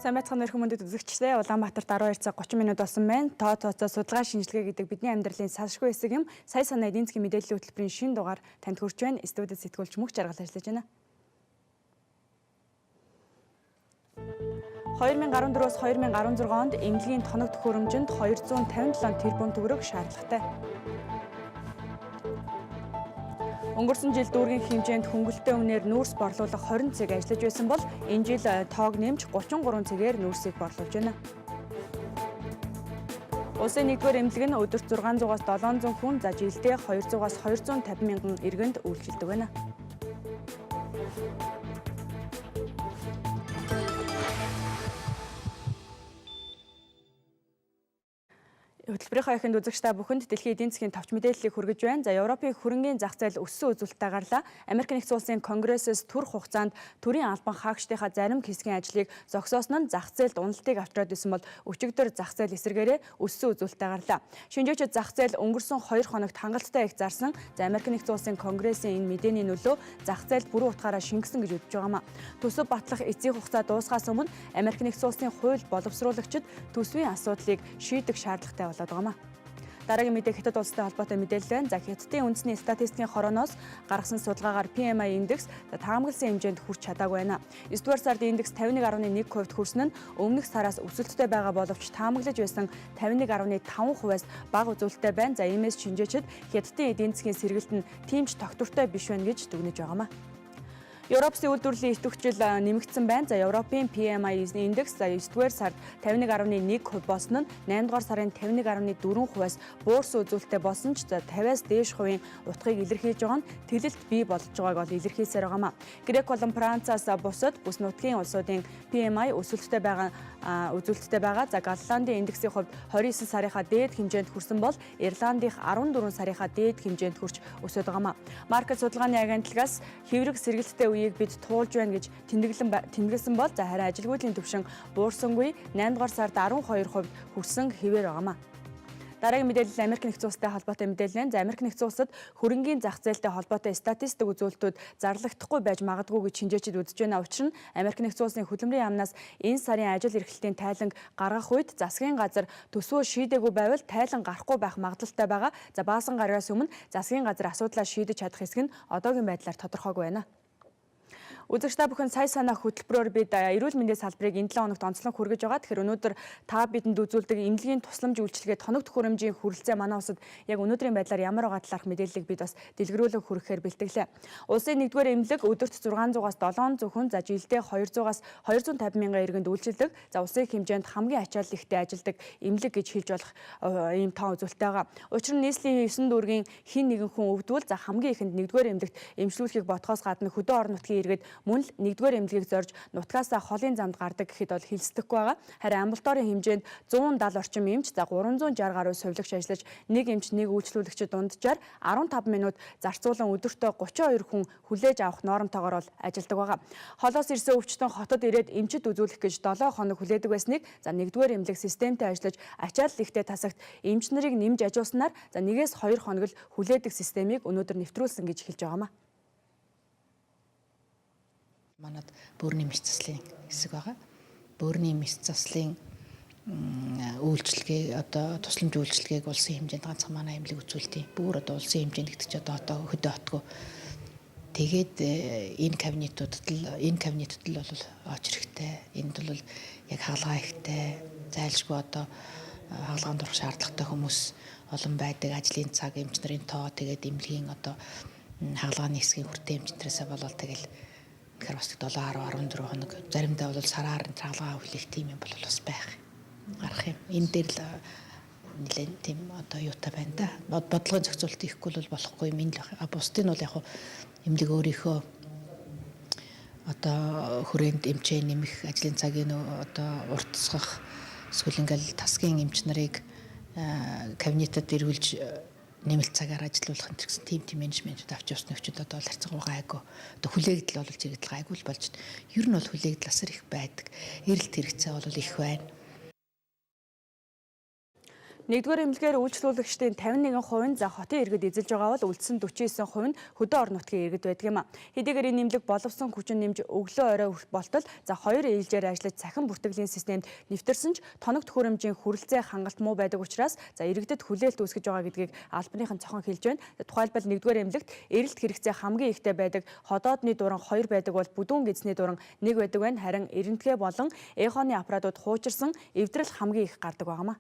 Сайн байцгаана өрхөмөндөд үзэгчдээ Улаанбаатарт 12 цаг 30 минут болсон байна. Тооцоо судалгаа шинжилгээ гэдэг бидний амьдралын салшгүй хэсэг юм. Сая санаа эдийн засгийн мэдээллийн хөтөлбөрийн шинэ дугаар танд хүрч байна. Студид сэтгүүлч Мөнх Жаргал ажиллаж байна. 2014-өөс 2016 онд эмнэлгийн тоног төхөөрөмжөнд 257 тэрбум төгрөг шаардлагатай. Өнгөрсөн жил дүүргийн хэмжээнд хөнгөлөлтөө үнээр нүүрс борлуулах 20 цаг ажиллаж байсан бол энэ жил тоог нэмж 33 цагээр нүүрсийг борлуулж байна. Улсын 1-р эмнэлэг нь өдөрт 600-аас 700 хүн, за жилдээ 200-аас 250 мянган иргэнд үйлчилдэг байна. Хөтөлбөрийнхөө эхэнд үзэгч та бүхэнд дэлхийн эдийн засгийн товч мэдээллийг хүргэж байна. За Европын хөрөнгийн зах зээл өссөн үзүүлэлттэй гарлаа. Америк нэгдсэн улсын Конгрессээс төрөх хугацаанд төрийн албан хаагчдынхаа зарим хэсгийн ажлыг зогсоосон нь зах зээлд уналтыг авчраад исэн бол өчигдөр зах зээл эсэргээрээ өссөн үзүүлэлттэй гарлаа. Шинжээчид зах зээл өнгөрсөн 2 хоногт хангалттай их зарсан. За Америк нэгдсэн улсын Конгрессийн энэ мэдээний нөлөө зах зээлд бүрэн утгаараа шингэсэн гэж үзэж байгаамаа. Төсөв батлах эцсийн хугацаа дуусгаас өмнө Америк нэгдсэн улсын хууль боловсруулагчид төсвийн асуудлыг шийдэх шаардлагатай болоод байгаа. Дараагийн мэдээ Хятад улстай холбоотой мэдээлэл байна. За Хятадын үндэсний статистикийн хорооноос гаргасан судалгаагаар PMI индекс таамагласан хэмжээнд хүрч чадаагүй байна. 9-р сард индекс 51.1% хүрсэн нь өмнөх сараас өсөлттэй байгаа боловч таамаглаж байсан 51.5%-аас бага үзүүлэлттэй байна. За иймээс шинжээчид Хятадын эдийн засгийн сэргэлт нь тийм ч тогтвортой биш байна гэж дүгнэж байгаамаа. Европын үйлдвэрлэлийн идэвхжил нэмэгдсэн байна. За Европын PMI индекс 9-р сард 51.1% болсон нь 8-р сарын 51.4%-аас буурсан үзүүлэлттэй болсон ч 50-аас дээш хувийн утгыг илэрхийлж байгаа нь тэлэлт бий болж байгааг бол илэрхийлсээр байгаамаа. Грек болон Францаас бусад бүс нутгийн улсуудын PMI өсөлттэй байгаа. За Голландын индексийн хувьд 29 сарынхаа дээд хэмжээнд хүрсэн бол Ирландын 14 сарынхаа дээд хэмжээнд хүрч өсөд байгаамаа. Маркет судалгааны агентлагаас хэврэг сэргэлттэй бид туулж байна гэж тэмдэглэсэн бол за харин ажилгүйдлийн түвшин буурсангүй 8-р сард 12% хүрсэн хэвээр байгаамаа. Дараагийн мэдээлэл Америк нэгдсэн улстай холбоотой мэдээлэл нь. За Америк нэгдсэн улсад хөрөнгийн зах зээлтэй холбоотой статистик үзүүлэлтүүд зарлагдахгүй байж магадгүй гэж шинжээчид үзэж байна. Учир нь Америк нэгдсэн улсын хөдөлмөрийн яамнаас энэ сарын ажил эрхлэлтийн тайланг гаргах үед засгийн газар төсвөө шийдээгүй байвал тайлан гарахгүй байх магадлалтай байгаа. За баасан гарагаас өмнө засгийн газар асуудлаа шийдэж чадах хэсэг нь одоогийн байдлаар тодорхойгүй байна. Үзэгч та бүхэн сая санаа хөтөлбөрөөр бид эрүүл мэндийн салбарыг энэ 7 хоногт онцлон хүргэж байгаа. Тэгэхээр өнөөдөр та бидэнд үзүүлдэг эмнэлгийн тусламж үйлчилгээ тоног төхөөрөмжийн хүрэлцээ манай улсад яг өнөөдрийн байдлаар ямар байгаа талаарх мэдээллийг бид бас дэлгэрүүлэн хүргэхээр бэлтгэлээ. Улсын 1-р эмнэлэг өдөрт 600-аас 700 хүн, за жилдээ 200-аас 250 мянган иргэнд үйлчилдэг. За улсын хэмжээнд хамгийн ачаалал ихтэй ажилдаг эмнэлэг гэж хэлж болох ийм тоон үзүүлэлттэй байгаа. Учир нь нийслэлийн 9 дүүргийн хин нэгэн хүн өвдвөл за хамгийн ихэнд 1-р эмнэлэгт эмчлүүлэхийг ботхоос гадна хөдөө орон нутгийн иргэд мөн л 1-р эмнэлгийг зорж нутгаасаа холын замд гардаг гэхэд бол хэлцдэхгүй байгаа. Харин амбулаторийн хэмжээнд 170 орчим эмч, за 360 гаруй сувилагч ажиллаж нэг эмч нэг үйлчлүүлэгчид дунджаар 15 минут зарцуулан өдөртөө 32 хүн хүлээж авах нормтойгоор бол ажилладаг байгаа. Холоос ирсэн өвчтөн хотод ирээд эмчит үзүүлэх гэж 7 хоног хүлээдэг байсныг за 1-р эмнэлэг системтэй ажиллаж ачаалал ихтэй тасагт эмч нарыг нэмж ажуулснаар за 1-ээс 2 хоног л хүлээдэг системийг өнөөдөр нэвтрүүлсэн гэж хэлж байгаамаа. Манад бөөрийн мэс заслын хэсэг байгаа. Бөөрийн мэс заслын үйлчилгээ одоо тусламж үйлчилгээг улсын хэмжээнд ганцхан манай эмнэлэг үзүүлдэг. Бүр одоо улсын хэмжээнд гэдэг чинь одоо хөдөө хотгүй. Тэгээд энэ кабинетууд л бол оч хэрэгтэй. Энд бол яг хаалгаа ихтэй, зайлшгүй одоо хаалгаанд орох шаардлагатай хүмүүс олон байдаг. Ажлын цаг, эмч нарын тоо, тэгээд эмнэлгийн одоо хаалгааны хэсгийн хүртээ эмчнэрээсээ болоод тэгэл тэгэхээр бас 7-14 хоног заримдаа бол сараар хаалгаа хүлээх тийм юм бол бас байх гарах юм. Энэ дээр л нэлээд тийм одоо юутай байна да. Бодлогын зохицуулт хийхгүй бол болохгүй юм энэ л бусдын бол яг эмнэлэг өөрийнхөө одоо хүрээнд эмчээ нэмэх, ажлын цагийн одоо уртасгах, эсвэл ингээл тасгийн эмч нарыг кабинетад ирүүлж нэмэлт цагаар ажиллуулах гэсэн тийм менежментүүд авч явсан нөхцөл одоо харьцангуй гайгүй. Одоо хүлээгдэл бол зэрэгдэл гайгүй л болж байна. Ер нь бол хүлээгдэл асар их байдаг. Эрэлт хэрэгцээ бол их байна. Нэгдүгээр эмнэлгээр үйлчлүүлэгчдийн 51% за хотын иргэд эзэлж байгаа бол үлдсэн 49% нь хөдөө орон нутгийн иргэд байдаг юм а. Хэдийгээр энэ нэмлэг боловсон хүчин нэмж өглөө орой болтол за хоёр ээлжээр ажиллаж цахим бүртгэлийн системд нэвтэрсэн ч тоног төхөөрөмжийн хүрэлцээ хангалт муу байдаг учраас за иргэдэд хүлээлт үүсгэж байгаа гэдгийг албаныхан цохон хэлж байна. Тухайлбал нэгдүгээр эмнэлэгт эрэлт хэрэгцээ хамгийн ихтэй байдаг ходоодны дуран 2 байдаг бол бүдүүн эзний дуран 1 байдаг байна. Харин эрентгэ болон эхоны аппаратууд хуучирсан эвдрэл хамгийн их гардаг байгаамаа.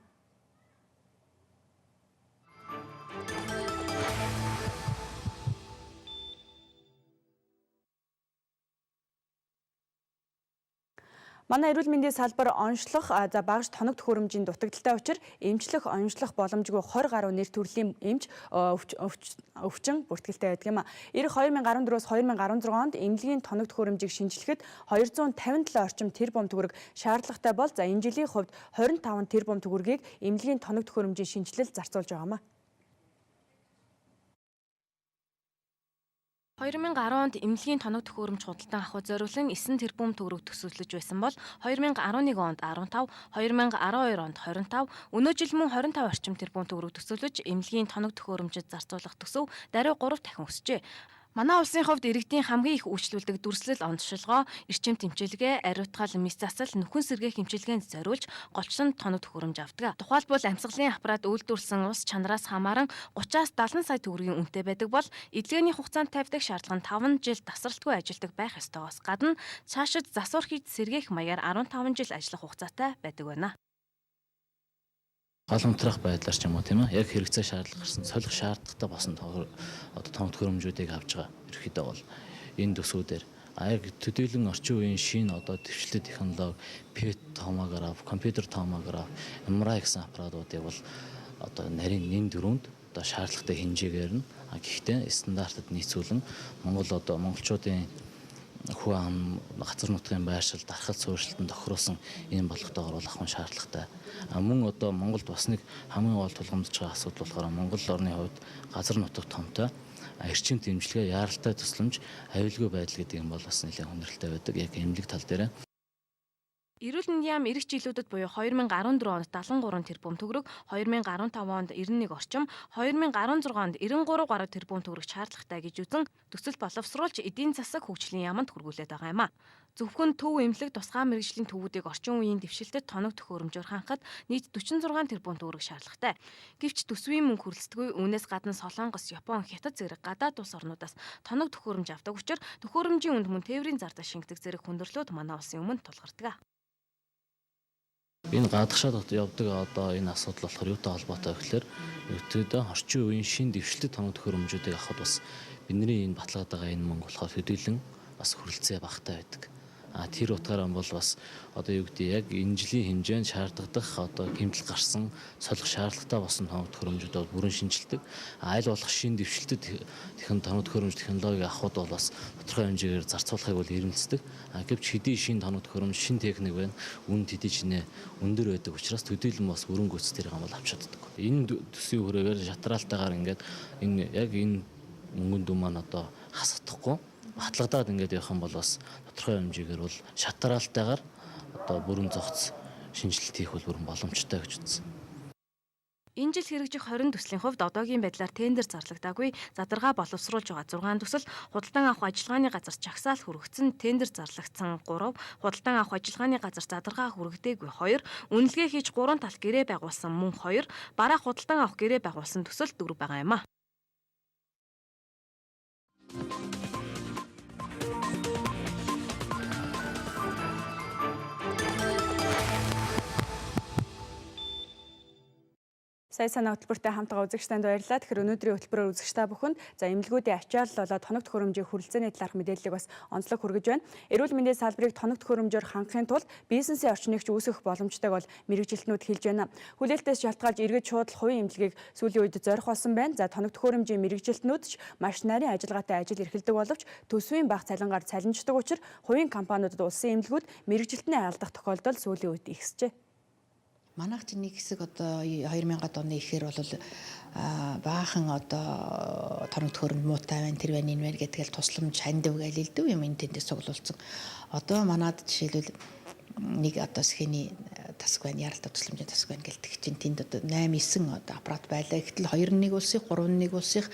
Манай эрүүл мэндийн салбар онцлох за багш тоног төхөөрөмжийн дутагдaltaй учраа эмчлэх, онцлох боломжгүй 20 гаруй нэр төрлийн эмч өвчин бүртгэлтэй байдаг юм а. Ирэх 2014-өөс 2016 онд эмнэлгийн тоног төхөөрөмжийг шинжилэхэд 257 орчим тэрбум төгрөг шаардлагатай бол за энэ жилийн хувьд 25 тэрбум төгрөгийг эмнэлгийн тоног төхөөрөмжийн шинжилэлд зарцуулж байгаа юм а. 2010 онд эмнэлгийн тоног төхөөрөмж худалдан авах зориулан 9 тэрбум төгрөг төсөөлөж байсан бол 2011 онд 15, 2012 онд 25, өнөө жил мөн 25 орчим тэрбум төгрөг төсөөлөж эмнэлгийн тоног төхөөрөмжөд зарцуулах төсөв даруй 3 дахин өсжээ. Манай улсын хувьд иргэдийн хамгийн их үйлчлүүлдэг дүрслэл онцшилгоо, эрчим тэмчилгээ, ариутгал, мэс засал, нүхэн сэргээх хэмчилгээнд зориулж голчлон тоног төхөөрөмж авдаг. Тухайлбал амьсгалын аппарат үйлдвэрлэсэн ус чанараас хамааран 30-аас 70 сая төгрөгийн үнэтэй байдаг бол эдлэгээний хугацаанд тавьдаг шаардлага нь 5 жил тасралтгүй ажилдаг байх ёстойгоос гадна цаашид засвар хийж сэргээх маягаар 15 жил ажиллах хугацаатай байдаг байна. Гал унтрах байдлаар ч юм уу тийм ээ яг хэрэгцээ шаардлага гарсан солих шаардлагатай басан одоо тоног төхөөрөмжүүдийг авж байгаа. Ерөнхийдөө бол энэ төсвүүдээр яг төдийлөн орчин үеийн шинэ одоо дэвшлэлт технологи, PET томограф, компьютер томограф, MRI гэсэн аппаратуудыг бол одоо нарийн нэн дөрөнд одоо шаардлагатай хэмжээгээр нь гэхдээ стандартад нийцүүлэн монголчуудын хүү ам газар нутгийн байршил дархал суурьшилтанд тохируулсан энэ болготойгоор авах нь шаардлагатай. Мөн одоо Монголд бас нэг хамгийн гол тулгамдж байгаа асуудал болохоор Монгол орны хувьд газар нутаг томтой эрчим тэмжлэгээ яаралтай тусламж аюулгүй байдал гэдэг юм бол бас нэлээд хүндрэлтэй байдаг. Яг эмнэлэг тал дээр Эрүүл мэндийн яам эх жилүүдэд буюу 2014 онд 73 тэрбум төгрөг, 2015 онд 91 орчим, 2016 онд 93 гаруй тэрбум төгрөг шаардлагатай гэж үзэн төсөл боловсруулж эдийн засаг хөгжлийн яамд хүргүүлээд байгаа юм а. Зөвхөн төв эмнэлэг тусгай мэргэжлийн төвүүдийг орчин үеийн дэвшилтэд тоног төхөөрөмжөөр хангахад нийт 46 тэрбум төгрөг шаардлагатай. Гэвч төсвийн мөнгө хүрэлцдэггүй үүнээс гадна Солонгос, Япон, Хятад зэрэг гадаад улс орнуудаас тоног төхөөрөмж авдаг учраас төхөөрөмжийн үнд мөн тээврийн зардал шингэдэг зэрэг хүндрэлүүд манай улсын өмнө тулгардаг. энэ гадагшаад явдаг одоо энэ асуудал болохоор юутай холбоотой гэхээр өвтөдөө орчин үеийн шин дэвшлэлт тоног төхөөрөмжүүдийг авахд бас бидний энэ баталгаад байгаа энэ мөнгө болохоор хөдөлгөн бас хүрэлцээ багтай байдаг. Тэр утгаараа бол бас одоо юу гэдэг яг энэ жилийн хэмжээнд шаардлагадах одоо гэмтэл гарсан солих шаардлагатай болсон тоног төхөөрөмжүүд бол бүрэн шинжилдэг. Аль болох шин дэвшилтэд тоног төхөөрөмж технологиг авахд бол бас тодорхой хэмжээгээр зарцуулахыг бол эрмэлздэг. Гэвч хэдий шин тоног төхөөрөмж, шин техник байна. Үн хэдий ч нэ өндөр байдаг учраас төдийлөн бас өрөнгө үс тэрийг бол авч чаддаг. Энэ төсвийн хүрээгээр шатраалтайгаар ингээд энэ мөнгөнд дүн маань одоо хасагдахгүй батлагдаад ингээд явах юм бол бас тодорхой хэмжээгээр бол шатраалтайгаар одоо бүрэн зохиц шинжилэлт хийх бол бүрэн боломжтой гэж үзсэн. Энэ жил хэрэгжих 20 төслийн хувьд одоогийн байдлаар тендер зарлагдаагүй, задаргаа боловсруулж байгаа 6 төсөл, худалдан авах ажиллагааны газар жагсаал хүрэгдсэн, тендер зарлагдсан 3, худалдан авах ажиллагааны газар задаргаа хүрэгдээгүй 2, үнэлгээ хийж 3 талт гэрээ байгуулсан мөн 2, бараа худалдан авах гэрээ байгуулсан төсөл 4 байгаа юм а. Сая санаа хөтөлбөртэй хамтгаа үзэгч танд баярлалаа. Тэгэхээр өнөөдрийн хөтөлбөрөөр үзэгч та бүхэнд за эмнэлгүүдийн ачаалал болоод тоног төхөөрөмжийн хүрэлцээний талаарх мэдээллийг бас онцлог хүргэж байна. Эрүүл мэндийн салбарыг тоног төхөөрөмжөөр хангахын тулд бизнесийн орчныг ч үүсгэх боломжтойг бол мэрэгжилтнүүд хэлж байна. Хүлээлтээс шалтгаалж иргэд шуудлах хувийн эмнэлгийг сүүлийн үед зорих болсон байна. За тоног төхөөрөмжийн мэрэгжилтнүүд ч маш нарийн ажиллагаатай ажил эрхэлдэг боловч төсвийн бага цалингаар цалинждаг учраас хувийн компаниудад улсын эмнэлгүүд мэрэгжилтний алдах тохиолдол сүүлийн үед ихсжээ. Манайх чинь нэг хэсэг одоо 2000-ад оны ихээр бол баахан одоо тоног төхөөрөмж муутай байна, тэр байна, энэ байна гэдгээл тусламж хандив гээл элдв юм энэ тэндээс цуглуулсан. Одоо манад жишээлбэл нэг одоо схений тасаг байна, яралтай тусламжийн тасаг байна гэлдэг чинь тэнд одоо 8 9 одоо аппарат байлаа. Гэтэл 2-1 улсыг 3-1 улсыг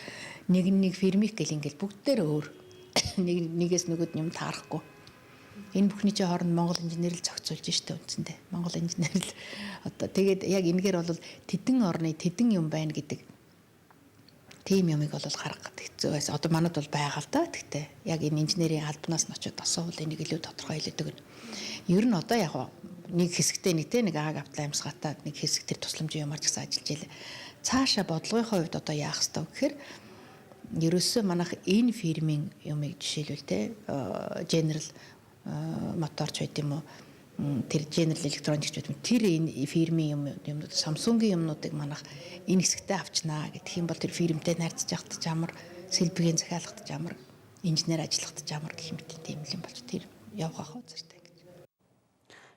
1-1 фирмик гэл ингээл бүгдээр өөр нэгээс нөгөөд юм таарахгүй. Энэ бүхний чинь хооронд Монгол инженерил зохицуулж штэ үндсэндээ. Монгол инженерил одоо тэгээд яг энэгээр бол тэдэн орны тэдэн юм байна гэдэг тийм юмыг бол гаргах хэцүүээс одоо манад бол байгаа л да. Гэхдээ яг энэ инженерийн албанаас нь очиод асуувал энийг илүү тодорхой хэлдэг нь. Ер нь одоо яг нэг хэсэгтээ нэг ааг автлаа амьсгатаад нэг хэсэг тэр тусламжийн юмар ч гэсэн ажиллаж илээ. Цаашаа бодлогын хувьд одоо яах ёстой гэхээр ерөөсөө манайх энэ фирмийн юмыг жишээлбэл те General моторч байт юм уу тэр General Electronics гэдэг юм тэр энэ фирмийн юмнууд Samsung-ийн юмнуудыг манайх энэ хэсэгтээ авчнаа гэх юм бол тэр фирмтэй найрцаж явахдаа ямар сэлбэгийн захиалгад ямар инженер ажиллахад ямар гэх мэт тийм юм болж тэр явах хавцартай.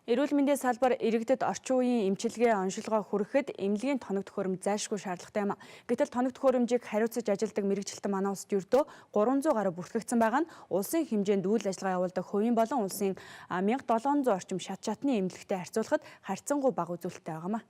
Эрүүл мэндийн салбар иргэдэд орчин үеийн эмчилгээ оншилгоо хүрэхэд эмнэлгийн тоног төхөөрөмж зайлшгүй шаардлагатай юм. Гэтэл тоног төхөөрөмжийг хариуцаж ажилладаг мэрэгчлэлтэн манай улсад ердөө 300 гаруй бүртгэгдсэн байгаа нь улсын хэмжээнд үйл ажиллагаа явуулдаг хувийн болон улсын 1700 орчим шат шатны эмнэлэгтэй харьцуулахад харьцангуй бага үзүүлэлттэй байгаамаа.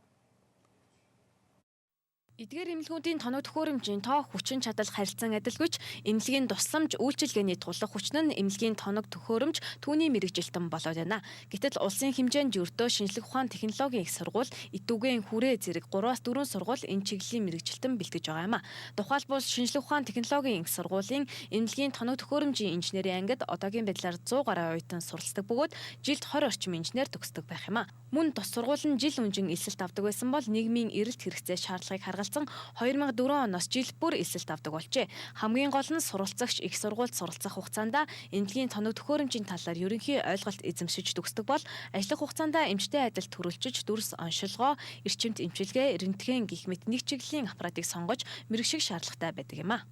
Эдгээр эмнэлгүүдийн тоног төхөөрөмжийн тоо хүчин чадал харилцан адилгүйч эмнэлгийн тусламж үйлчилгээний тулах хүчин нь эмнэлгийн тоног төхөөрөмж түүний мэрэгжилтэн болоод байна. Гэтэл улсын хэмжээнд ердөө шинжлэх ухаан технологийн их сургууль, Итүгэн хүрээ зэрэг 3-4 сургууль энэ чиглэлийн мэрэгжилтэн бэлтгэж байгаа юм. Тухайлбал шинжлэх ухаан технологийн их сургуулийн эмнэлгийн тоног төхөөрөмжийн инженерийн ангид одоогийн байдлаар 100 гаруй оюутан суралцдаг бөгөөд жилд 20 орчим инженер төгсдөг байх юм. Мөн тус сургууль нь жил үнжин эсэлт авдаг байсан бол нийгмийн эрэлт хэрэгцээ шаардлагыг харгалзан 2004 оноос жил бүр эсэлт авдаг болжээ. Хамгийн гол нь суралцагч их сургуульд суралцах хугацаанд эмнэлгийн тоног төхөөрөмжийн талаар ерөнхий ойлголт эзэмшиж төгсдөг бол ажиллах хугацаанд эмчтэй адилт төрөлжиж дүрс оншилгоо, эрчимт эмчилгээ, рентген гэх мэт нэг чиглэлийн аппаратыг сонгож мэрэгших шаардлагатай байдаг юм а.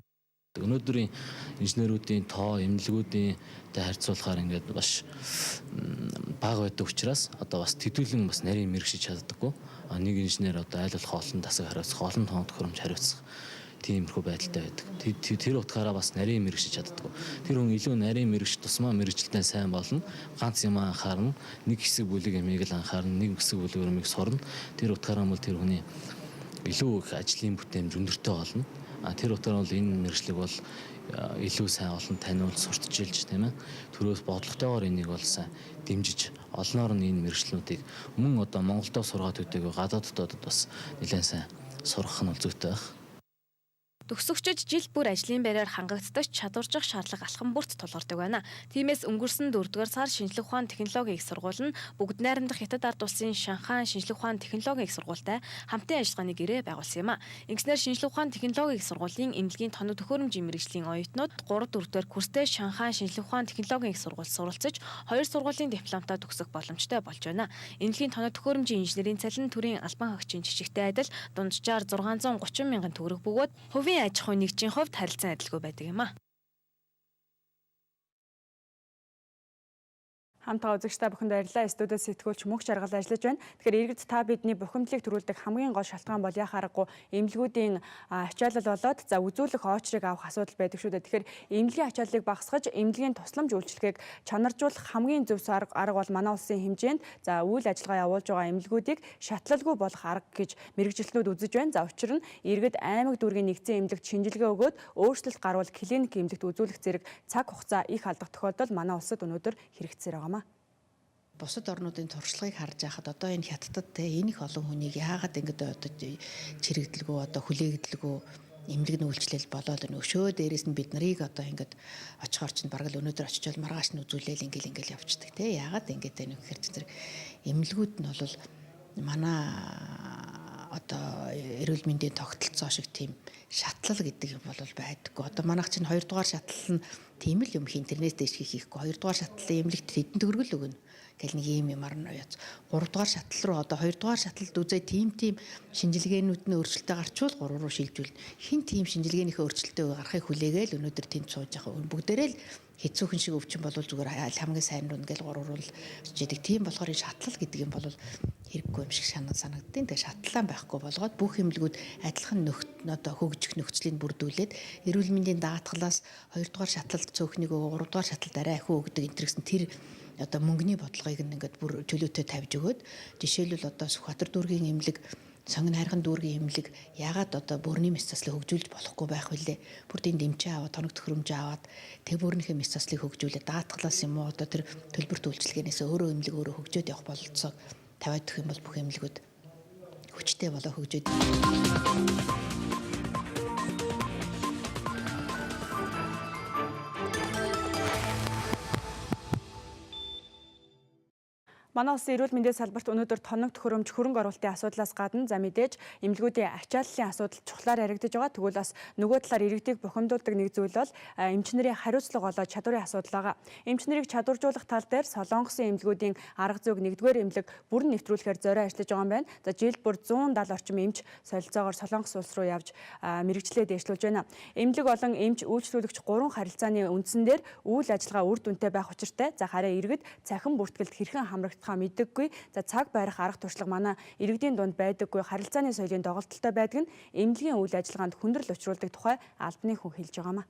Өнөөдрийн инженеруудын тоо эмнэлгүүдийн харьцуулахаар ингээд бас бага байдаг учраас одоо бас төдийлөн бас нарийн мэрэгшиж чаддаггүй. Нэг инженер одоо айл болох олон тасаг хариуцах, олон тоног төхөөрөмж хариуцах тиймэрхүү байдалтай байдаг. Тэр утгаараа бас нарийн мэрэгшиж чаддаггүй. Тэр хүн илүү нарийн мэрэгч тусмаа мэрэгчлэлтэй сайн болно. Ганц юм анхаарна, нэг хэсэг бүлэг ямиг л анхаарна, нэг хэсэг бүлэг ямиг сурна. Тэр утгаараа бол тэр хүний илүү их ажлын бүтээмж өндөртэй болно. Тэр утгаараа бол энэ мэрэгчлэг бол илүү сайн олон таниулж сурталчилж тийм ээ. Төрөөс бодлоготойгоор энийг бол сайн дэмжиж олноор нь энэ мэрэгчлүүдийг мөн одоо Монголдо сургаад өгдөг гадааддад бас нэлээд сайн сургах нь зүйтэй байх. Төгсөгчид жил бүр ажлын байраар хангагддаг чадваржих шаардлага алхам бүрт тулгардаг байна. Тиймээс өнгөрсөн 4-р сар шинжлэх ухаан технологийн их сургууль нь бүгд найрамдах Хятад ард улсын Шанхай шинжлэх ухаан технологийн их сургуультай хамтын ажиллагааны гэрээ байгуулсан юм а. Ингэснээр шинжлэх ухаан технологийн их сургуулийн эмнэлгийн тоног төхөөрөмжийн мэрэгжлийн оюутнууд 3-4-р курстэй Шанхай шинжлэх ухаан технологийн их сургуульд суралцаж 2 сургуулийн дипломтой төгсөх боломжтой болж байна. Эмнэлгийн тоног төхөөрөмжийн инженерийн цалин төрийн албан хаагчийн жишгтэй адил дунджаар 630 мянган төгрөг бөгөөд хувийн аж ахуйн нэгжийн хувьд харилцан адилгүй байдаг юм а. Хамтаа үзэгчтэй бүхэнд баярлалаа. Студиэс сэтгүүлч мөнх жаргал ажиллаж байна. Тэгэхээр иргэд та бидний бухимдлыг төрүүлдэг хамгийн гол шалтгаан бол яхаа аргагүй эмнэлгүүдийн ачаалал болоод за үзүүлэх очрыг авах асуудал байдаг шүү дээ. Тэгэхээр эмнэлгийн ачааллыг багасгаж эмнэлгийн тусламж үйлчилгээг чанаржуулах хамгийн зөв арга бол манай улсын хэмжээнд за үйл ажиллагаа явуулж байгаа эмнэлгүүдийг шатлалгүй болох арга гэж мэрэгжилтнүүд үзэж байна. За учир нь иргэд аймаг дүүргийн нэгдсэн эмнэлэгт шинжилгээ өгөөд өөрчлөлт гарвал клиник эмнэлэгт үзүүлэх зэрэг цаг хугацаа их алдах тохиолдол манай улсад өнөөдөр хэрэгцээр байгаа. Бусад орнуудын туршлагыг харж байхад одоо энэ хятадд те энэ их олон хүнийг яагаад ингэж одоо чирэгдэлгүй одоо хүлээгдэлгүй эмнэлэг нүүлчлэл болоод өшөө дээрээс нь бид нарыг одоо ингэж очихоор чинь бараг л өнөөдөр очичвол маргааш нь үзүүлээл ингээл явчихдаг те яагаад ингэж байна вэ гэхээр тэр эмнэлгүүд нь бол манай одоо эрүүл мэндийн тогтолцоо шиг тийм шатлал гэдэг юм бол байдаггүй. Одоо манайх чинь 2 дугаар шатлал нь тийм л юм их интернет дэш хийхгүй. 2 дугаар шатлалын эмнэлэгт хэдэн төгрөгөл өгнө. Гэл нэг юм ямар наяц 3 дугаар шатлал руу одоо 2 дугаар шатлалд үзээ тийм шинжилгээнүүд нь өөрчлөлтөй гарчвал 3 руу шилжүүл хин тийм шинжилгээнийхээ өөрчлөлтөө гарахыг хүлээгээл өнөөдөр тэнд сууж байгаа бүгдээрээ л хэцүүхэн шиг өвчин болвол зүгээр хамгийн сайн руу ингээл 3 руу л жидэг тийм болохоор энэ шатлал гэдэг юм бол хэрэггүй юм шиг санагддیں۔ Тэгээ шатлалаа байхгүй болгоод бүх эмнэлгүүд адилхан одоо хөгжих нөхцөлийг бүрдүүлээд эрүүл мэндийн даатгалаас 2 дугаар шатлалт цөөхнийг өгөө 3 дугаар шатлалт арай их өгдөг энэ гэсэн тэр одоо мөнгөний бодлогыг ингээд бүр чөлөөтэй тавьж өгөөд жишээлбэл одоо Сүхбаатар дүүргийн эмнэлэг Сонгон хайрхан дүүргийн эмнэлэг яагаад одоо бөөрийн мэс заслыг хөгжүүлж болохгүй байх вүлээ? Бүр тийм дэмжээ аваад тоног төхөөрөмж аваад тэг бөөрийнхээ мэс заслыг хөгжүүлээд даатгалаас юм уу одоо тэр төлбөрт үйлчилгээнээс өөрөө эмнэлэг өөрөө хөгжөөд явах бололцоог тавиад өгөх юм бол бүх эмнэлгүүд хүчтэй болоо хөгжөөд. Манай улсын эрүүл мэндийн салбарт өнөөдөр тоног төхөөрөмж хөрөнгө оруулалтын асуудлаас гадна за мэдээж эмнэлгүүдийн ачааллын асуудал чухлаар яригдж байгаа. Тэгвэл бас нөгөө талаар иргэдийг бухимдуулдаг нэг зүйл бол эмчнэрийн хариуцлага болоод чадварын асуудал байгаа. Эмчнэрийг чадваржуулах тал дээр Солонгосын эмнэлгүүдийн арга зүйг нэгдүгээр эмнэлэг бүрэн нэвтрүүлэхээр зорио ажиллаж байгаа юм байна. За жилд бүр 170 орчим эмч солилцоогоор Солонгос улс руу явж мэрэгчлээ дээшлүүлж байна. Эмнэлэг болон эмч үйлчлүүлэгч 3 харилцааны үндсэн дээр үйл ажиллагаа үр дүнтэй байх учиртай. За харин иргэд цахим бүртгэлд хэрхэн хамрагдах мэддэггүй. За цаг барих арга туршлага манай иргэдийн дунд байдаггүй. Харилцааны соёлын доголдолтой байдаг нь эмнэлгийн үйл ажиллагаанд хүндрэл учруулдаг тухай албаны хүн хэлж байгаамаа.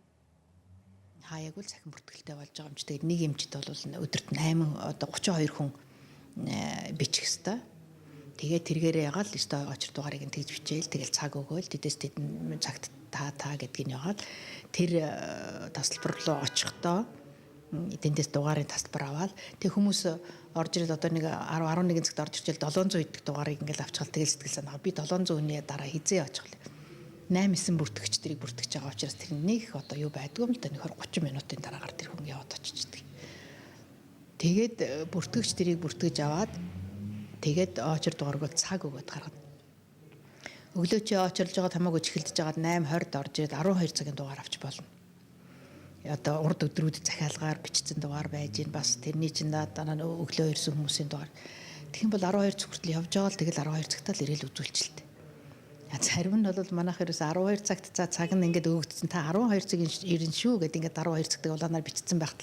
Хаяг үл цахим бүртгэлтэй болж байгаа юм чи тэгээд нэг эмчд бол өдөрт 8 одоо 32 хүн бичих хэвээр. Тэгээд тэргээрээ ягаал өстой очир дугаарыг нь тэгж бичээл тэгэл цаг өгөөл тэдэс тэдэн цагт та гэдгийг ягаал тэр тасалбар руу очихдоо эднээс дугаарын тасалбар аваад тэг хүмүүс орж ирээд одоо нэг 10 11 цагт орж ирчихэл 700 идэх дугаарыг ингээл авчихвал тэгэл сэтгэл санаа би 700-ны дараа хизээ очих вэ 8-9 бүртгэгч тэрийг бүртгэж байгаа учраас тэр нэг одоо юу байдгүй юм л да нэг 30 минутын дараагаар тэр хүн яваад очиждаг. Тэгээд бүртгэгч тэрийг бүртгэж аваад тэгээд очир дугаарыг цаг өгöd гаргана. Өглөө чи очирлж байгаа хамаагүй чихэлдэж байгаа 8:20-д орж ирээд 12 цагийн дугаар авч болно. Одоо урд өдрүүд захиалгаар бичсэн дугаар байж гин бас тэрний чинь дараа өглөө ирсэн хүмүүсийн дугаар. Тэгэх юм бол 12 цаг хүртэл явж байгаа л тэгэл 12 цагтаа л ирээл үзүүлчихэлтэй. Зарим нь бол манайх ерөөс 12 цагт за цаг нь ингээд өгөгдсөн та 12 цагийн ирэн шүү гэдэг ингээд 12 цагтаа улаанаар бичсэн байхад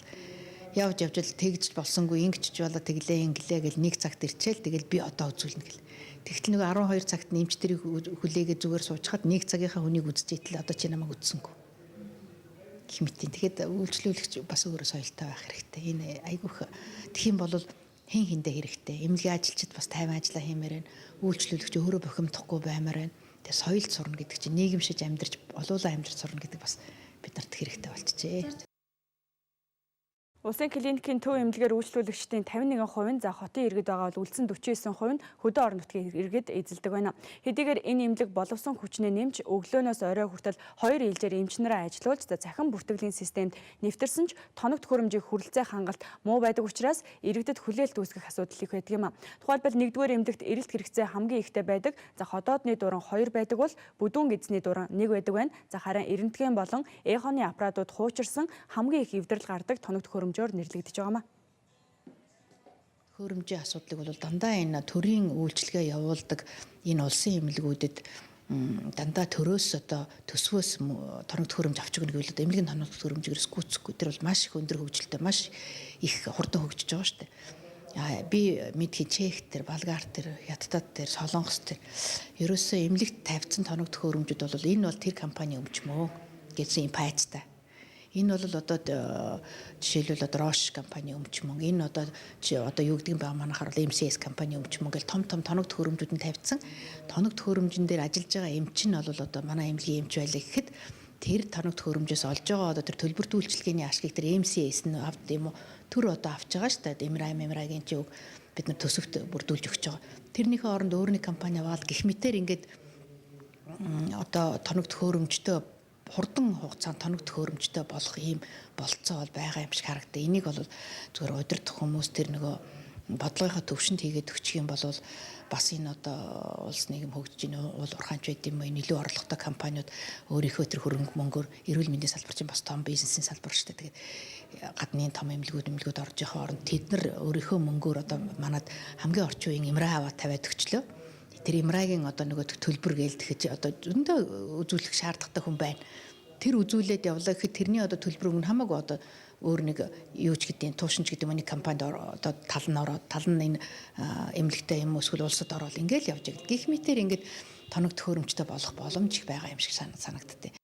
явж л тэгж болсонгүй ингэчж болоо тэглээ гэл нэг цагт ирчээл тэгэл би одоо үзүүлнэ гэл. Тэгтэл нэг 12 цагт нэмч тэрийг хүлээгээ зүгээр суучхад нэг цагийнхаа хүнийг үзчихтэл одоо чи намайг үзсэнгүй. Хэмтийн. Тэгэхэд үйлчлүүлэгч бас өөрөө соёлтой байх хэрэгтэй. Энэ айгүйх тэгэх юм бол хэн хэндээ хэрэгтэй. Эмнэлгийн ажилчид бас тайван ажиллаа хиймээр байна. Үйлчлүүлэгч өөрөө бохимдохгүй баймаар байна. Тэгээ соёлд сурна гэдэг чинь нийгэмшиж амьдарч олуулаа амьдарч сурна гэдэг бас бид нарт хэрэгтэй болчихжээ. Улсын клиникийн төв эмнэлгээр үйлчлүүлэгчдийн 51% за хотын иргэд байгаа бол үлдсэн 49% нь хөдөө орон нутгийн иргэд эзэлдэг байна. Хэдийгээр энэ эмнэлэг боловсон хүчнээ нэмж өглөөнөөс орой хүртэл 2 ээлжээр эмчнэрээ ажилуулж за цахим бүртгэлийн системд нэвтэрсэн ч тоног төхөөрөмжийн хүрэлцээ хангалт муу байдаг учраас иргэдэд хүлээлт үүсгэх асуудал их байдаг юм а. Тухайлбал 1-р эмнэлэгт эрэлт хэрэгцээ хамгийн ихтэй байдаг. За ходоодны дуран 2 байдаг бол бүдүүн эзний дуран 1 байдаг байна. За харин эрентгэн болон эхоны аппаратууд хуучирсан хамгийн их эвдрэл гардаг тоног төхөөрөмж нэрлэгдэж байгаамаа. Хөрөмжийн асуудлыг бол дандаа энэ төрийн үйлчлэгээ явуулдаг энэ улсын эмнэлгүүдэд дандаа төрөөс одоо төсвөөс тоног төхөөрөмж авч өгнө гэвэл эмнэлгийн тоног төхөөрөмжөөс гүйцэхгүй. Тэр бол маш их өндөр хөгжилтэй, маш их хурдан хөгжиж байгаа шүү дээ. Би мэдхийн Чех тэр, Болгар тэр, Хятад тэр, Солонгос тэр ерөөсөө эмнэлэгт тавьсан тоног төхөөрөмжүүд бол энэ бол тэр компани өмчмөө гэсэн юм пайцтай. Энэ бол одоо жишээлбэл одоо Roche компани өмчмөн энэ одоо юу гэдэг юм бэ манайхаар MCS компани өмчмөн гэл том тоног төхөөрөмжүүд нь тавьсан. Тоног төхөөрөмжн дээр ажиллаж байгаа эмч нь бол одоо манай эмнэлгийн эмч байлаа гэхэд тэр тоног төхөөрөмжөөс олж байгаа одоо тэр төлбөрт үйлчилгээний ашгийг тэр MCS нь авд юм уу төр одоо авч байгаа шүү дээ. MRI-гийн ч үг бид нар төсөвт бүрдүүлж өгч байгаа. Тэрнийхээ оронд өөрний компани аваад гэх мэтэр ингээд одоо тоног төхөөрөмжтэй хурдан хугацаанд тоног төхөөрөмжтэй болох ийм болцоо бол байгаа юм шиг харагдав. Энийг бол зүгээр удирдах хүмүүс тэр нөгөө бодлогынхаа төвшөнд хийгээд өгчих юм бол бас энэ одоо улс нийгэм хөгжиж ийн уул уурхаанч байд юм уу илүү орлоготой компаниуд өөрийнхөө тэр хөрөнгө мөнгөөр эрүүл мэндийн салбар чинь бас том бизнесийн салбар шүү дээ. Тэгээд гадны том эмнэлгүүд орж байгаа оронд тэд нар өөрийнхөө мөнгөөр одоо манад хамгийн орчин үеийн MRI аваад тавиад өгчлөө. Тэр MRI-гийн одоо нөгөө төлбөр гээл тэгэхээр одоо зөндөө үзүүлэх шаардлагатай хүн байна. Тэр үзүүлээд явлаа гэхэд тэрний одоо төлбөр өмнө хамаагүй одоо өөр нэг юу ч гэдгийг туушинч гэдэг нэг компанид одоо тал нь ороод тал нь энэ эмнэлэгтэй юм эсвэл улсад ороод ингээл явж байгаа. Гэх мэтээр ингээд тоног төхөөрөмжтэй болох боломж их байгаа юм шиг санагдтыг.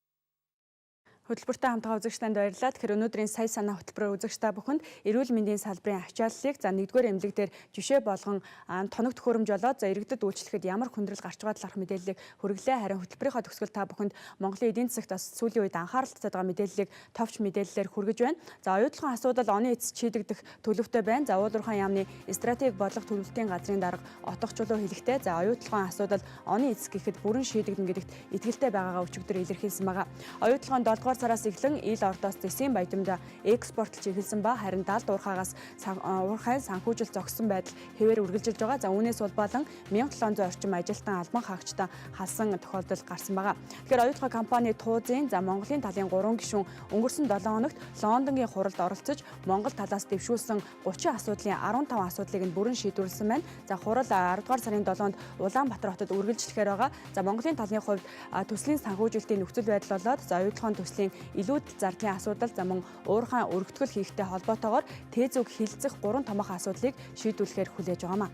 Хөтөлбөртэй хамтгаа үзэгч танд баярлалаа. Тэгэхээр өнөөдрийн сая санаа хөтөлбөрөөр үзэгч та бүхэнд эрүүл мэндийн салбарын ачааллыг за 1-р эмнэлэг дээр жишээ болгон тоног төхөөрөмж болоод за иргэдэд үйлчлэхэд ямар хүндрэл гарч байгаа талаарх мэдээллийг хүргэлээ. Харин хөтөлбөрийнхаа төгсгөл та бүхэнд Монголын эдийн засагт бас сүүлийн үед анхаарал татаад байгаа мэдээллийг товч мэдээллээр хүргэж байна. За оюутлахын асуудал оны эцэст шийдэгдэх төлөвтэй байна. За уулуурхайн яамны стратеги бодлого төлөвлөлтийн газрын дарга Отох Чулуу хэлэхдээ за оюутлахын асуудал оны эцэст гэхэд бүрэн шийдэгдэнэ гэдэгт итгэлтэй байгаагаа өчигдөр илэрхийлсэн байгаа. Оюутлахын 7-р сараас эхлэн ил ордоос зэсийн баядамд экспортлж эхэлсэн ба харин далд уурхаагаас уурхайн санхүүжилт зогссон байдал хэвээр үргэлжилж байгаа. За үүнээс улбаалan 1700 орчим ажилтан албан хаагчдаа халсан тохиолдол гарсан байгаа. Тэгэхээр оюутлах компани Туузын за Монголын талын 3 гишүүн өнгөрсөн 7 хоногт Лондонгийн хуралд оролцож Монгол талаас дэвшүүлсэн 30 асуудлын 15 асуудлыг нь бүрэн шийдвэрлсэн байна. За хурал 10 дугаар сарын 7-нд Улаанбаатар хотод үргэлжлэхээр байгаа. За Монголын талын хувьд төслийн санхүүжилтийн нөхцөл байдал болоод за оюутлахын төслийн илүүдэл зардлын асуудал за мөн уурхайн өргөтгөл хийхтэй холбоотойгоор тээзүг хилцэх 3 томоохон асуудлыг шийдвэрлэхээр хүлээж байгаамаа.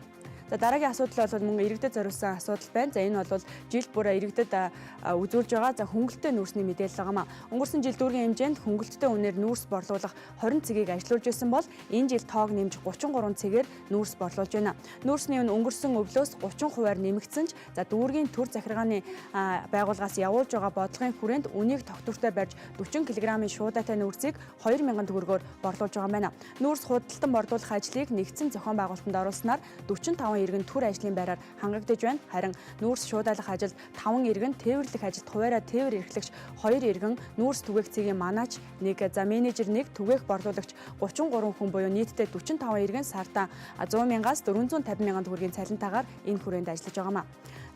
За дараагийн асуудал бол мөн иргэдэд зориулсан асуудал байна. За энэ бол жил бүр иргэдэд үзүүлж байгаа за хөнгөлөлттэй нүүрсний мэдээлэл байгаамаа. Өнгөрсөн жил дүүргийн хэмжээнд хөнгөлөлттэй үнээр нүүрс борлуулах 20 цэгийг ажилуулж байсан бол энэ жил тоог нэмж 33 цэгээр нүүрс борлуулж байна. Нүүрсний үн өнгөрсөн өглөөс 30%-аар нэмэгдсэн ч за дүүргийн төр захиргааны байгууллагаас явуулж байгаа бодлогын хүрээнд үнийг тогтвортой барьж 40 кг-ийн шуудаатай нүүрсийг 2000 төгрөгөөр борлуулж байгаа юм байна. Нүүрс худалдан борлуулах ажлыг нэгдсэн зохион байгуулалтанд оруулснаар 45 иргэн төр ажлын байраар хангагдж байна. Харин нүүрс шуудаалах ажилд 5 иргэн, тээвэрлэх ажилд хуваараа тээвэр эрхлэгч 2 иргэн, нүүрс түгээх цэгийн манаач 1, за менежер 1, түгээх борлуулагч 33 хүн буюу нийтдээ 45 иргэн сартаа 100,000-аас 450,000 төгрөгийн цалинтаагаар энэ хүрээнд ажиллаж байгаамаа.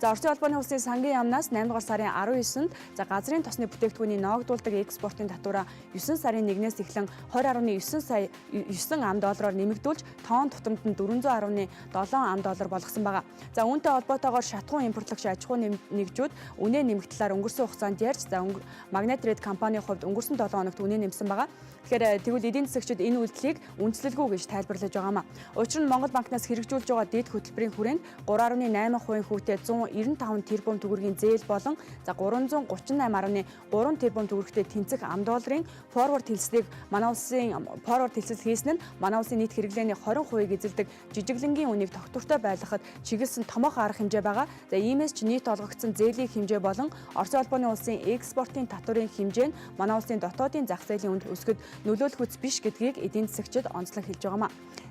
За Оросын албаны улсын сангийн яамнаас 8 дугаар сарын 19-нд за газрын тосны бүтээгдэхүүний ноогдуулдаг экспортын татвараа 9 сарын 1-ээс эхлэн 20.9 сая 9 ам доллараар нэмэгдүүлж тонн тутамд нь 410.7 ам доллар болгосон байгаа. За үүнтэй холбоотойгоор шатхуун импортлогч аж ахуй нэгжүүд үнэ нэмэх талаар өнгөрсөн хугацаанд ярьж за Magnet Red компанийн хувьд өнгөрсөн 7 хоногт үнэ нэмсэн байгаа. Тэгэхээр тэгвэл эдийн засагчид энэ үйлдэлийг үндэслэлгүй гэж тайлбарлаж байгаамаа. Учир нь Монгол банкнаас хэрэгжүүлж байгаа дэд хөтөлбөрийн хүрээнд 3.8% хүүтэй 195 тэрбум төгрөгийн зээл болон за 338.3 тэрбум төгрөгтэй тэнцэх ам долларын форвард хэлцлийг манай улсын форвард хэлцэл хийсэн нь манай улсын нийт хэрэглээний 20%-ийг эзэлдэг жижиглэнгийн үнийг тогтвортой байлгахад чиглэсэн томоохон арга хэмжээ байгаа. За иймээс ч нийт олгогдсон зээлийн хэмжээ болон Оросын албаны улсын экспортын татварын хэмжээ нь манай улсын дотоодын зах зээлийн үнд өсгөд нөлөөлөх үс биш гэдгийг эдийн засагчид онцлог хэлж байгаамаа.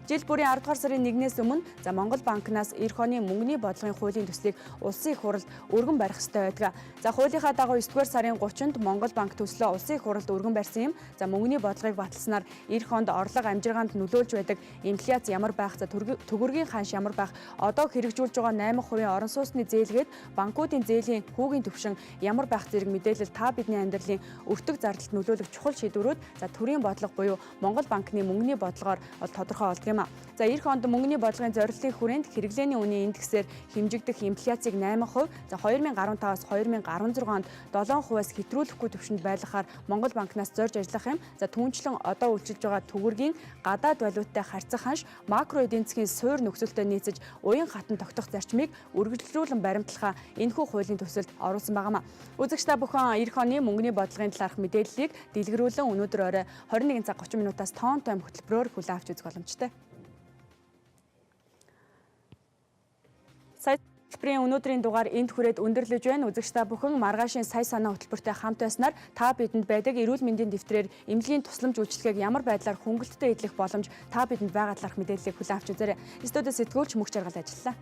Жил бүрийн 10 дугаар сарын 1-ээс өмнө за Монгол банкнаас эх оны мөнгөний бодлогын хуулийн төслийг улсын их хуралд өргөн барих ёстой байдаг. За хуулийнхаа дагуу 9-р сарын 30-нд Монгол банк төслөө улсын их хуралд өргөн барьсан юм. За мөнгөний бодлогыг баталснаар эх онд орлого амжиргаанд нөлөөлж байдаг инфляц ямар байх, за төгрөгийн ханш ямар байх, одоо хэрэгжүүлж байгаа 8% орон сууцны зээлгээд банкуудын зээлийн хүүгийн төвшин ямар байх зэрэг мэдээлэл та бидний амьдралын өртөг зардалд нөлөөлөх чухал шийдвэрүүд за төрийн бодлого буюу Монгол банкны мөнгөний бодлогоор толгой болдог юм а. За эх онд мөнгөний бодлогын зорилтын хүрээнд хэрэглээний үнийн индексээр хэмжигдэх инфляцийг 8%, за 2015-аас 2016 онд 7%-аас хэтрүүлэхгүй төвшөнд байлгахаар Монгол банкнаас зорж ажиллах юм. За түүнчлэн одоо үйлчилж байгаа төгрөгийн гадаад валюттай харьцах ханш макро эдийн засгийн суур нөхцөлтэй нийцэж уян хатан тогтох зарчмыг үргэлжлүүлэн баримтлахаа энэхүү хуулийн төсөлд оруулсан байгаамаа. Үзэгч та бүхэн эх оны мөнгөний бодлогын талаарх мэдээллийг дэлгэрүүлэн өнөөдөр орой 21 цаг 30 минутаас тоон тойм хөтөлбөрөөр хүлээн авч үзэх боломжтой. Хөтөлбөрийн өнөөдрийн дугаар энд хүрээд өндөрлөж байна. Үзэгч та бүхэн маргаашийн сая санаа хөтөлбөртэй хамт байснаар та бидэнд байдаг эрүүл мэндийн дэвтрээр эмнэлгийн тусламж үйлчилгээг ямар байдлаар хөнгөлөлтөд эдлэх боломж та бидэнд байгаа талаарх мэдээллийг хүлээн авч үзээрэй. Студиуд сэтгүүлч мөх жаргал ажиллалаа.